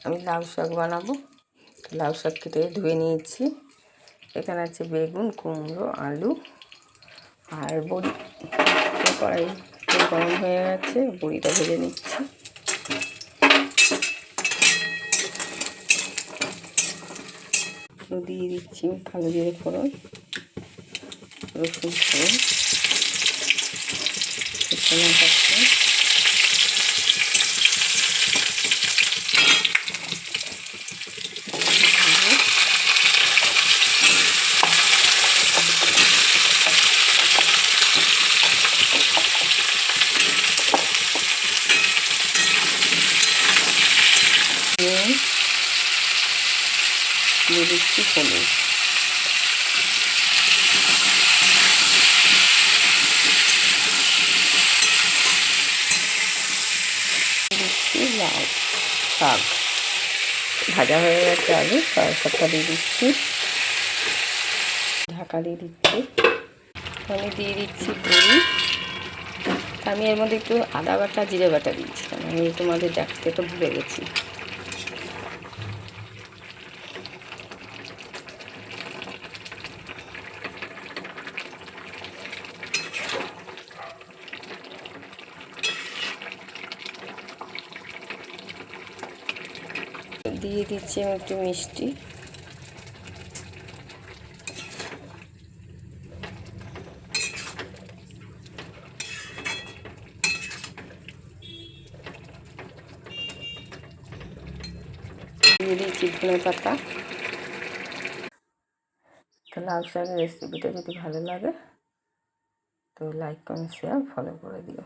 আমি লাউ শাক বানাবো। লাউ শাক কেটে ধুয়ে নিয়েছি। এখানে আছে বেগুন, কুমড়ো, আলু আর বড়ি। কড়াই গরম হয়ে গেছে, বড়িটা ভেজে নিচ্ছি। দিয়ে দিচ্ছি কালো জিরে ফোড়ন, রসুন ফোড়ন, দিয়ে দিচ্ছি হলুদ, দিচ্ছি লাউ শাক ভাজা হয়ে গেছে। আলু শাকটা দিয়ে দিচ্ছি, ঢাকা দিয়ে দিচ্ছি। আমি দিয়ে দিচ্ছি বড়ি। আমি এর মধ্যে একটু আদা বাটা জিরে বাটা দিচ্ছিলাম, আমি তোমাদের দেখতে তো ভুলে গেছি। দিয়ে দিচ্ছি আমি একটু মিষ্টি, দিয়ে দিচ্ছি ধনে পাতা। তো লাউ শাকের রেসিপিটা যদি ভালো লাগে তো লাইক, কমেন্ট, শেয়ার, ফলো করে দিও।